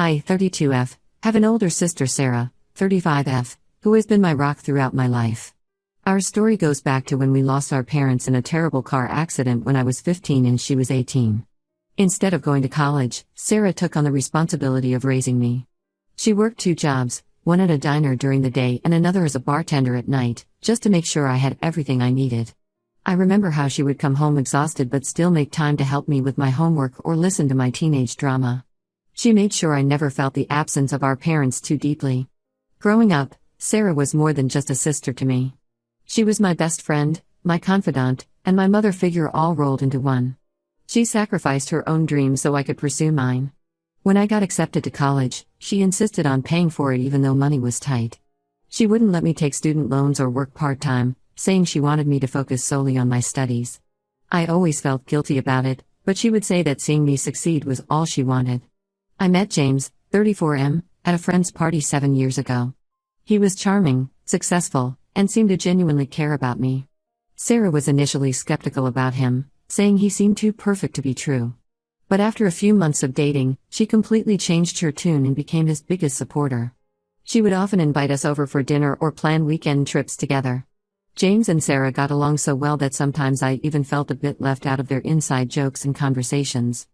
I, 32F, have an older sister Sarah, 35F, who has been my rock throughout my life. Our story goes back to when we lost our parents in a terrible car accident when I was 15 and she was 18. Instead of going to college, Sarah took on the responsibility of raising me. She worked 2 jobs, one at a diner during the day and another as a bartender at night, just to make sure I had everything I needed. I remember how she would come home exhausted but still make time to help me with my homework or listen to my teenage drama. She made sure I never felt the absence of our parents too deeply. Growing up, Sarah was more than just a sister to me. She was my best friend, my confidant, and my mother figure all rolled into one. She sacrificed her own dreams so I could pursue mine. When I got accepted to college, she insisted on paying for it even though money was tight. She wouldn't let me take student loans or work part-time, saying she wanted me to focus solely on my studies. I always felt guilty about it, but she would say that seeing me succeed was all she wanted. I met James, 34M, at a friend's party 7 years ago. He was charming, successful, and seemed to genuinely care about me. Sarah was initially skeptical about him, saying he seemed too perfect to be true. But after a few months of dating, she completely changed her tune and became his biggest supporter. She would often invite us over for dinner or plan weekend trips together. James and Sarah got along so well that sometimes I even felt a bit left out of their inside jokes and conversations.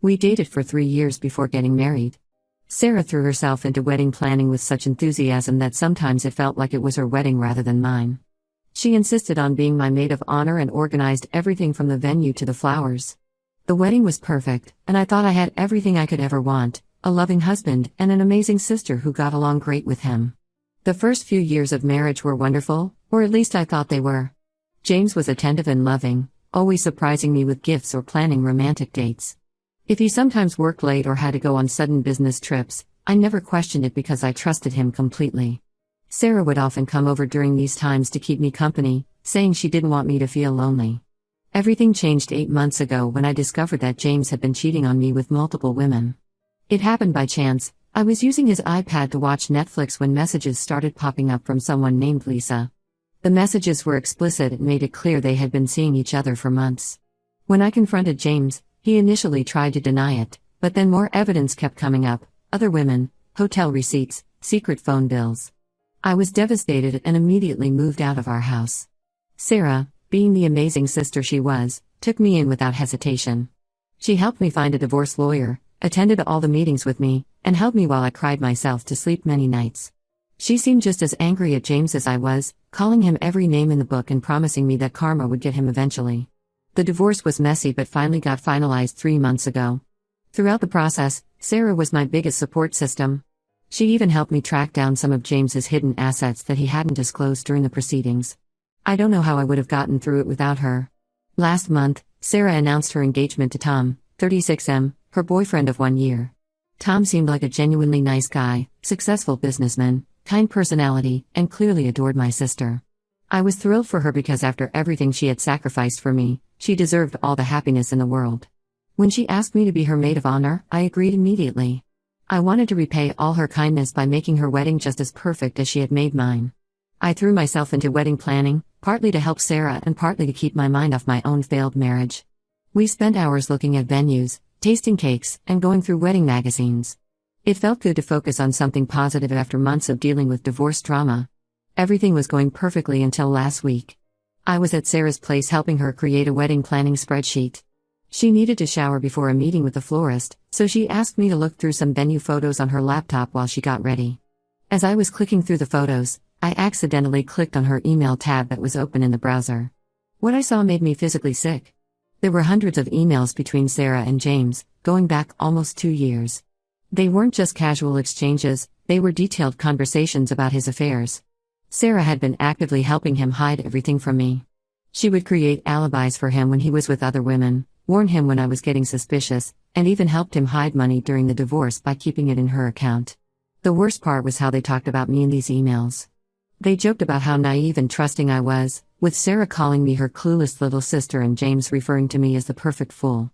We dated for 3 years before getting married. Sarah threw herself into wedding planning with such enthusiasm that sometimes it felt like it was her wedding rather than mine. She insisted on being my maid of honor and organized everything from the venue to the flowers. The wedding was perfect, and I thought I had everything I could ever want: a loving husband and an amazing sister who got along great with him. The first few years of marriage were wonderful, or at least I thought they were. James was attentive and loving, always surprising me with gifts or planning romantic dates. If he sometimes worked late or had to go on sudden business trips, I never questioned it because I trusted him completely. Sarah would often come over during these times to keep me company, saying she didn't want me to feel lonely. Everything changed 8 months ago when I discovered that James had been cheating on me with multiple women. It happened by chance. I was using his iPad to watch Netflix when messages started popping up from someone named Lisa. The messages were explicit and made it clear they had been seeing each other for months. When I confronted James, he initially tried to deny it, but then more evidence kept coming up: other women, hotel receipts, secret phone bills. I was devastated and immediately moved out of our house. Sarah, being the amazing sister she was, took me in without hesitation. She helped me find a divorce lawyer, attended all the meetings with me, and held me while I cried myself to sleep many nights. She seemed just as angry at James as I was, calling him every name in the book and promising me that karma would get him eventually. The divorce was messy but finally got finalized 3 months ago. Throughout the process, Sarah was my biggest support system. She even helped me track down some of James's hidden assets that he hadn't disclosed during the proceedings. I don't know how I would have gotten through it without her. Last month, Sarah announced her engagement to Tom, 36M, her boyfriend of 1 year. Tom seemed like a genuinely nice guy, successful businessman, kind personality, and clearly adored my sister. I was thrilled for her because after everything she had sacrificed for me, she deserved all the happiness in the world. When she asked me to be her maid of honor, I agreed immediately. I wanted to repay all her kindness by making her wedding just as perfect as she had made mine. I threw myself into wedding planning, partly to help Sarah and partly to keep my mind off my own failed marriage. We spent hours looking at venues, tasting cakes, and going through wedding magazines. It felt good to focus on something positive after months of dealing with divorce drama. Everything was going perfectly until last week. I was at Sarah's place helping her create a wedding planning spreadsheet. She needed to shower before a meeting with the florist, so she asked me to look through some venue photos on her laptop while she got ready. As I was clicking through the photos, I accidentally clicked on her email tab that was open in the browser. What I saw made me physically sick. There were hundreds of emails between Sarah and James, going back almost 2 years. They weren't just casual exchanges, they were detailed conversations about his affairs. Sarah had been actively helping him hide everything from me. She would create alibis for him when he was with other women, warn him when I was getting suspicious, and even helped him hide money during the divorce by keeping it in her account. The worst part was how they talked about me in these emails. They joked about how naive and trusting I was, with Sarah calling me her clueless little sister and James referring to me as the perfect fool.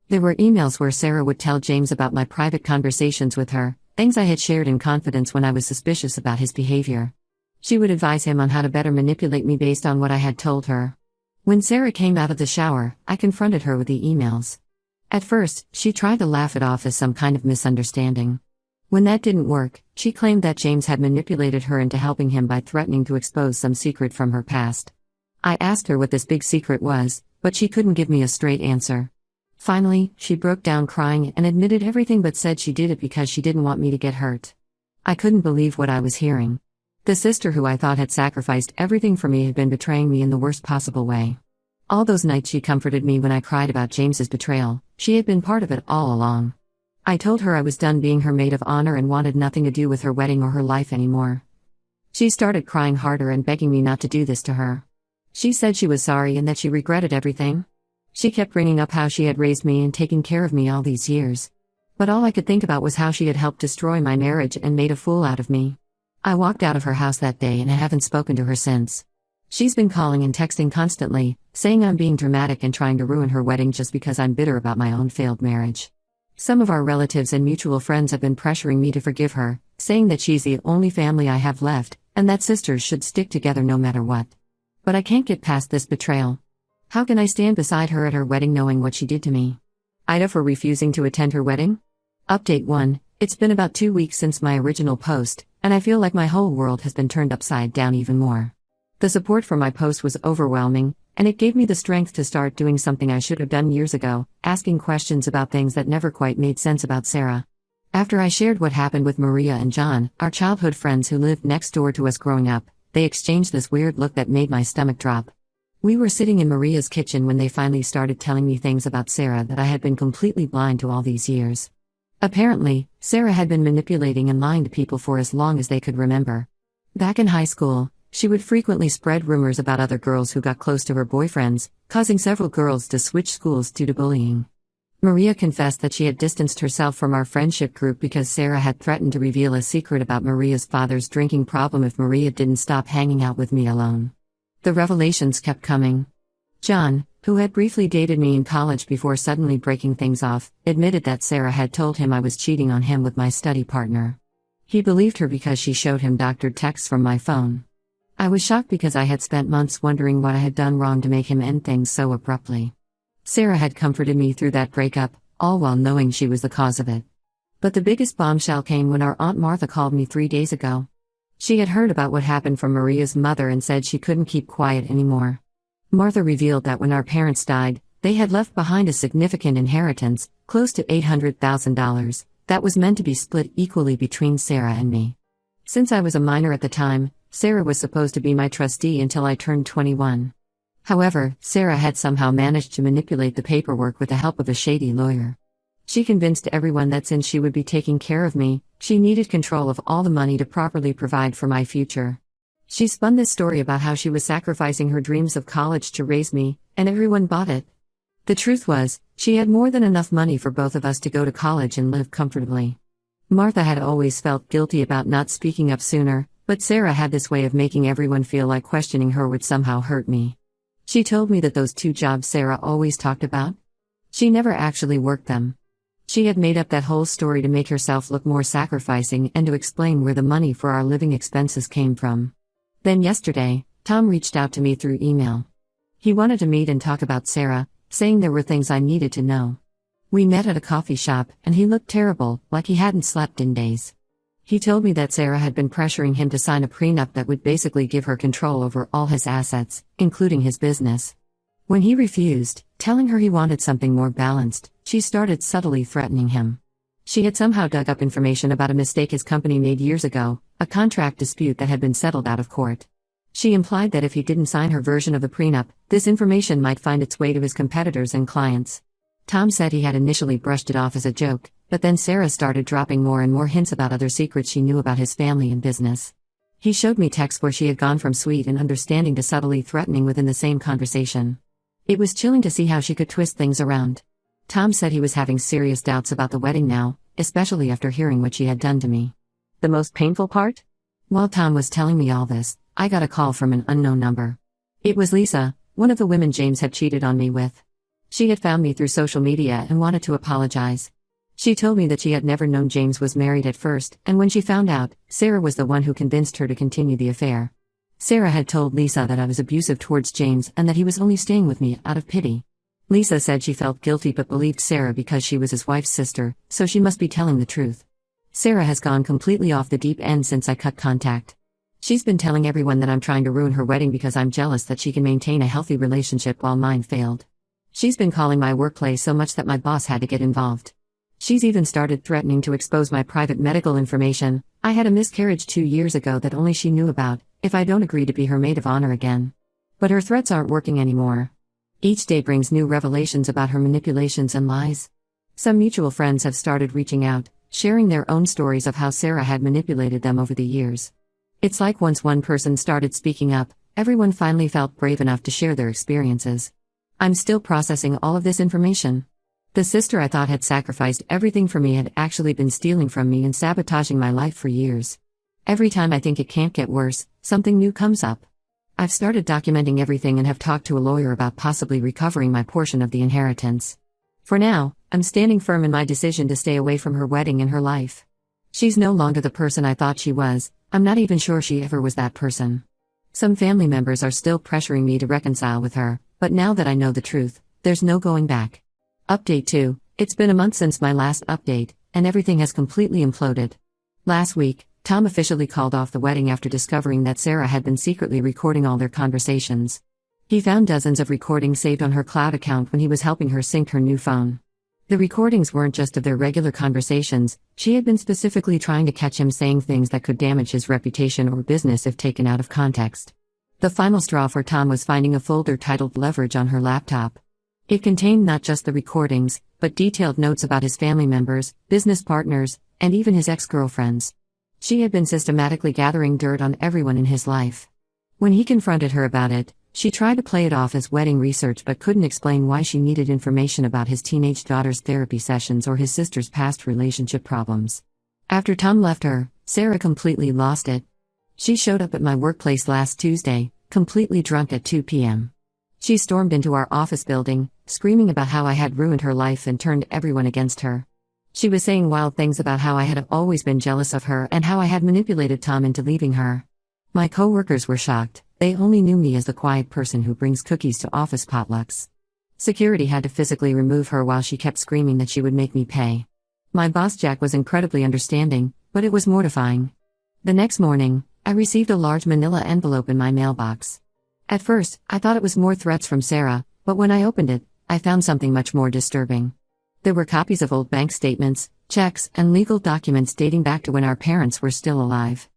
There were emails where Sarah would tell James about my private conversations with her, things I had shared in confidence when I was suspicious about his behavior. She would advise him on how to better manipulate me based on what I had told her. When Sarah came out of the shower, I confronted her with the emails. At first, she tried to laugh it off as some kind of misunderstanding. When that didn't work, she claimed that James had manipulated her into helping him by threatening to expose some secret from her past. I asked her what this big secret was, but she couldn't give me a straight answer. Finally, she broke down crying and admitted everything but said she did it because she didn't want me to get hurt. I couldn't believe what I was hearing. The sister who I thought had sacrificed everything for me had been betraying me in the worst possible way. All those nights she comforted me when I cried about James's betrayal. She had been part of it all along. I told her I was done being her maid of honor and wanted nothing to do with her wedding or her life anymore. She started crying harder and begging me not to do this to her. She said she was sorry and that she regretted everything. She kept bringing up how she had raised me and taken care of me all these years. But all I could think about was how she had helped destroy my marriage and made a fool out of me. I walked out of her house that day and I haven't spoken to her since. She's been calling and texting constantly, saying I'm being dramatic and trying to ruin her wedding just because I'm bitter about my own failed marriage. Some of our relatives and mutual friends have been pressuring me to forgive her, saying that she's the only family I have left, and that sisters should stick together no matter what. But I can't get past this betrayal. How can I stand beside her at her wedding knowing what she did to me? Ida for refusing to attend her wedding? Update 1. It's been about 2 weeks since my original post, and I feel like my whole world has been turned upside down even more. The support for my post was overwhelming, and it gave me the strength to start doing something I should have done years ago, asking questions about things that never quite made sense about Sarah. After I shared what happened with Maria and John, our childhood friends who lived next door to us growing up, they exchanged this weird look that made my stomach drop. We were sitting in Maria's kitchen when they finally started telling me things about Sarah that I had been completely blind to all these years. Apparently, Sarah had been manipulating and lying to people for as long as they could remember. Back in high school, she would frequently spread rumors about other girls who got close to her boyfriends, causing several girls to switch schools due to bullying. Maria confessed that she had distanced herself from our friendship group because Sarah had threatened to reveal a secret about Maria's father's drinking problem if Maria didn't stop hanging out with me alone. The revelations kept coming. John, who had briefly dated me in college before suddenly breaking things off, admitted that Sarah had told him I was cheating on him with my study partner. He believed her because she showed him doctored texts from my phone. I was shocked because I had spent months wondering what I had done wrong to make him end things so abruptly. Sarah had comforted me through that breakup, all while knowing she was the cause of it. But the biggest bombshell came when our Aunt Martha called me 3 days ago. She had heard about what happened from Maria's mother and said she couldn't keep quiet anymore. Martha revealed that when our parents died, they had left behind a significant inheritance, close to $800,000, that was meant to be split equally between Sarah and me. Since I was a minor at the time, Sarah was supposed to be my trustee until I turned 21. However, Sarah had somehow managed to manipulate the paperwork with the help of a shady lawyer. She convinced everyone that since she would be taking care of me, she needed control of all the money to properly provide for my future. She spun this story about how she was sacrificing her dreams of college to raise me, and everyone bought it. The truth was, she had more than enough money for both of us to go to college and live comfortably. Martha had always felt guilty about not speaking up sooner, but Sarah had this way of making everyone feel like questioning her would somehow hurt me. She told me that those 2 jobs Sarah always talked about, she never actually worked them. She had made up that whole story to make herself look more sacrificing and to explain where the money for our living expenses came from. Then yesterday, Tom reached out to me through email. He wanted to meet and talk about Sarah, saying there were things I needed to know. We met at a coffee shop, and he looked terrible, like he hadn't slept in days. He told me that Sarah had been pressuring him to sign a prenup that would basically give her control over all his assets, including his business. When he refused, telling her he wanted something more balanced, she started subtly threatening him. She had somehow dug up information about a mistake his company made years ago, a contract dispute that had been settled out of court. She implied that if he didn't sign her version of the prenup, this information might find its way to his competitors and clients. Tom said he had initially brushed it off as a joke, but then Sarah started dropping more and more hints about other secrets she knew about his family and business. He showed me texts where she had gone from sweet and understanding to subtly threatening within the same conversation. It was chilling to see how she could twist things around. Tom said he was having serious doubts about the wedding now, especially after hearing what she had done to me. The most painful part? While Tom was telling me all this, I got a call from an unknown number. It was Lisa, one of the women James had cheated on me with. She had found me through social media and wanted to apologize. She told me that she had never known James was married at first, and when she found out, Sarah was the one who convinced her to continue the affair. Sarah had told Lisa that I was abusive towards James and that he was only staying with me out of pity. Lisa said she felt guilty but believed Sarah because she was his wife's sister, so she must be telling the truth. Sarah has gone completely off the deep end since I cut contact. She's been telling everyone that I'm trying to ruin her wedding because I'm jealous that she can maintain a healthy relationship while mine failed. She's been calling my workplace so much that my boss had to get involved. She's even started threatening to expose my private medical information. I had a miscarriage 2 years ago that only she knew about, if I don't agree to be her maid of honor again. But her threats aren't working anymore. Each day brings new revelations about her manipulations and lies. Some mutual friends have started reaching out, sharing their own stories of how Sarah had manipulated them over the years. It's like once one person started speaking up, everyone finally felt brave enough to share their experiences. I'm still processing all of this information. The sister I thought had sacrificed everything for me had actually been stealing from me and sabotaging my life for years. Every time I think it can't get worse, something new comes up. I've started documenting everything and have talked to a lawyer about possibly recovering my portion of the inheritance. For now, I'm standing firm in my decision to stay away from her wedding and her life. She's no longer the person I thought she was. I'm not even sure she ever was that person. Some family members are still pressuring me to reconcile with her, but now that I know the truth, there's no going back. Update 2. It's been a month since my last update, and everything has completely imploded. Last week, Tom officially called off the wedding after discovering that Sarah had been secretly recording all their conversations. He found dozens of recordings saved on her cloud account when he was helping her sync her new phone. The recordings weren't just of their regular conversations, she had been specifically trying to catch him saying things that could damage his reputation or business if taken out of context. The final straw for Tom was finding a folder titled Leverage on her laptop. It contained not just the recordings, but detailed notes about his family members, business partners, and even his ex-girlfriends. She had been systematically gathering dirt on everyone in his life. When he confronted her about it, she tried to play it off as wedding research but couldn't explain why she needed information about his teenage daughter's therapy sessions or his sister's past relationship problems. After Tom left her, Sarah completely lost it. She showed up at my workplace last Tuesday, completely drunk at 2 p.m. She stormed into our office building, screaming about how I had ruined her life and turned everyone against her. She was saying wild things about how I had always been jealous of her and how I had manipulated Tom into leaving her. My coworkers were shocked. They only knew me as the quiet person who brings cookies to office potlucks. Security had to physically remove her while she kept screaming that she would make me pay. My boss Jack was incredibly understanding, but it was mortifying. The next morning, I received a large manila envelope in my mailbox. At first, I thought it was more threats from Sarah, but when I opened it, I found something much more disturbing. There were copies of old bank statements, checks, and legal documents dating back to when our parents were still alive.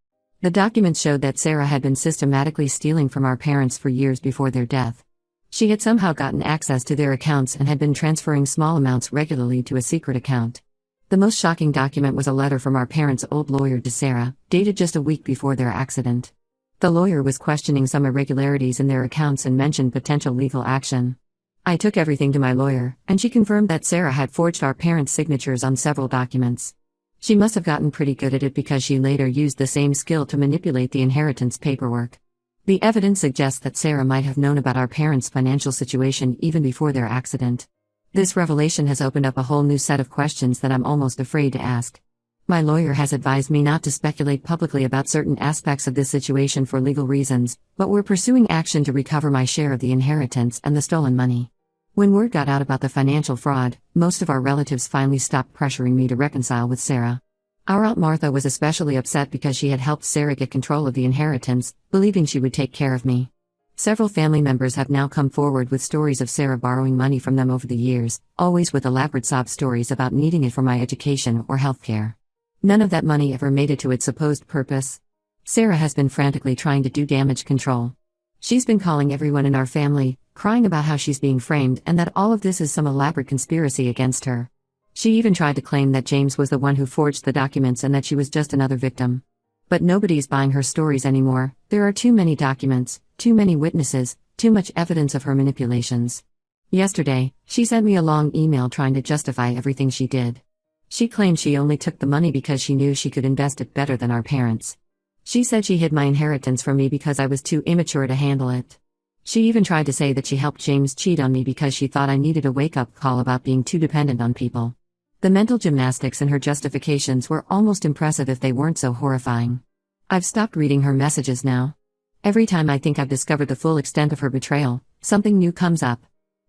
The documents showed that Sarah had been systematically stealing from our parents for years before their death. She had somehow gotten access to their accounts and had been transferring small amounts regularly to a secret account. The most shocking document was a letter from our parents' old lawyer to Sarah, dated just a week before their accident. The lawyer was questioning some irregularities in their accounts and mentioned potential legal action. I took everything to my lawyer, and she confirmed that Sarah had forged our parents' signatures on several documents. She must have gotten pretty good at it because she later used the same skill to manipulate the inheritance paperwork. The evidence suggests that Sarah might have known about our parents' financial situation even before their accident. This revelation has opened up a whole new set of questions that I'm almost afraid to ask. My lawyer has advised me not to speculate publicly about certain aspects of this situation for legal reasons, but we're pursuing action to recover my share of the inheritance and the stolen money. When word got out about the financial fraud, most of our relatives finally stopped pressuring me to reconcile with Sarah. Our Aunt Martha was especially upset because she had helped Sarah get control of the inheritance, believing she would take care of me. Several family members have now come forward with stories of Sarah borrowing money from them over the years, always with elaborate sob stories about needing it for my education or healthcare. None of that money ever made it to its supposed purpose. Sarah has been frantically trying to do damage control. She's been calling everyone in our family, crying about how she's being framed and that all of this is some elaborate conspiracy against her. She even tried to claim that James was the one who forged the documents and that she was just another victim. But nobody's buying her stories anymore. There are too many documents, too many witnesses, too much evidence of her manipulations. Yesterday, she sent me a long email trying to justify everything she did. She claimed she only took the money because she knew she could invest it better than our parents. She said she hid my inheritance from me because I was too immature to handle it. She even tried to say that she helped James cheat on me because she thought I needed a wake-up call about being too dependent on people. The mental gymnastics in her justifications were almost impressive if they weren't so horrifying. I've stopped reading her messages now. Every time I think I've discovered the full extent of her betrayal, something new comes up.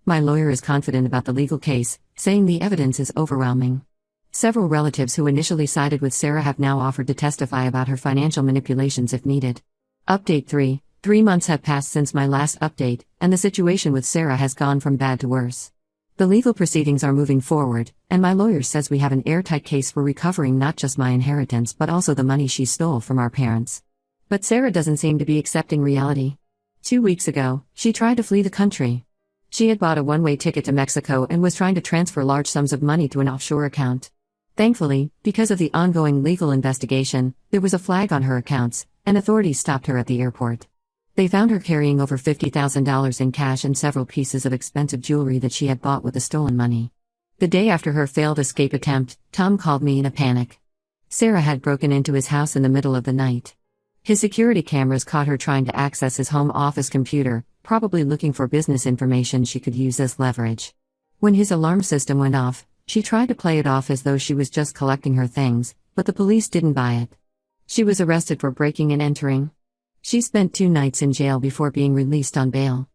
My lawyer is confident about the legal case, saying the evidence is overwhelming. Several relatives who initially sided with Sarah have now offered to testify about her financial manipulations if needed. Update 3. 3 months have passed since my last update, and the situation with Sarah has gone from bad to worse. The legal proceedings are moving forward, and my lawyer says we have an airtight case for recovering not just my inheritance but also the money she stole from our parents. But Sarah doesn't seem to be accepting reality. 2 weeks ago, she tried to flee the country. She had bought a one-way ticket to Mexico and was trying to transfer large sums of money to an offshore account. Thankfully, because of the ongoing legal investigation, there was a flag on her accounts, and authorities stopped her at the airport. They found her carrying over $50,000 in cash and several pieces of expensive jewelry that she had bought with the stolen money. The day after her failed escape attempt, Tom called me in a panic. Sarah had broken into his house in the middle of the night. His security cameras caught her trying to access his home office computer, probably looking for business information she could use as leverage. When his alarm system went off, she tried to play it off as though she was just collecting her things, but the police didn't buy it. She was arrested for breaking and entering. She spent 2 nights in jail before being released on bail.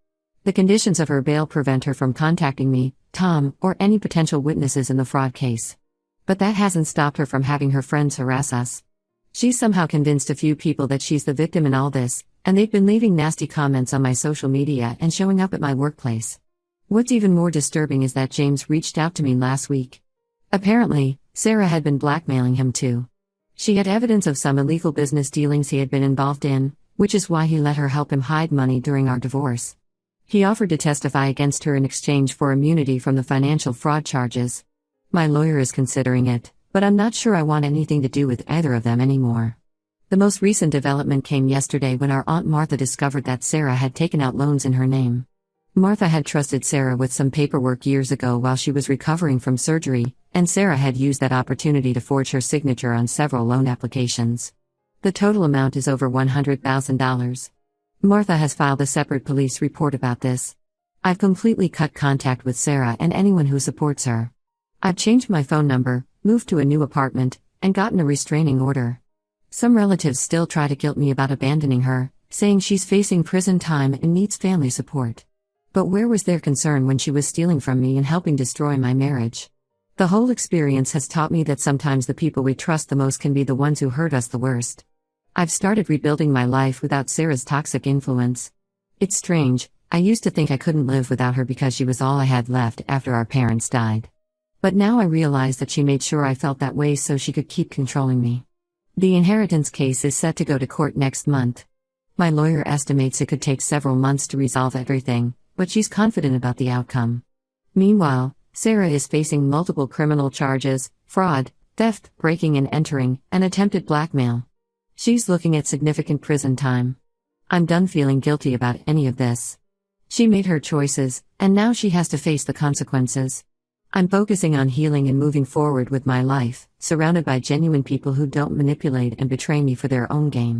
The conditions of her bail prevent her from contacting me, Tom, or any potential witnesses in the fraud case. But that hasn't stopped her from having her friends harass us. She's somehow convinced a few people that she's the victim in all this, and they've been leaving nasty comments on my social media and showing up at my workplace. What's even more disturbing is that James reached out to me last week. Apparently, Sarah had been blackmailing him too. She had evidence of some illegal business dealings he had been involved in, which is why he let her help him hide money during our divorce. He offered to testify against her in exchange for immunity from the financial fraud charges. My lawyer is considering it, but I'm not sure I want anything to do with either of them anymore. The most recent development came yesterday when our Aunt Martha discovered that Sarah had taken out loans in her name. Martha had trusted Sarah with some paperwork years ago while she was recovering from surgery, and Sarah had used that opportunity to forge her signature on several loan applications. The total amount is over $100,000. Martha has filed a separate police report about this. I've completely cut contact with Sarah and anyone who supports her. I've changed my phone number, moved to a new apartment, and gotten a restraining order. Some relatives still try to guilt me about abandoning her, saying she's facing prison time and needs family support. But where was their concern when she was stealing from me and helping destroy my marriage? The whole experience has taught me that sometimes the people we trust the most can be the ones who hurt us the worst. I've started rebuilding my life without Sarah's toxic influence. It's strange, I used to think I couldn't live without her because she was all I had left after our parents died. But now I realize that she made sure I felt that way so she could keep controlling me. The inheritance case is set to go to court next month. My lawyer estimates it could take several months to resolve everything, but she's confident about the outcome. Meanwhile, Sarah is facing multiple criminal charges: fraud, theft, breaking and entering, and attempted blackmail. She's looking at significant prison time. I'm done feeling guilty about any of this. She made her choices, and now she has to face the consequences. I'm focusing on healing and moving forward with my life, surrounded by genuine people who don't manipulate and betray me for their own gain.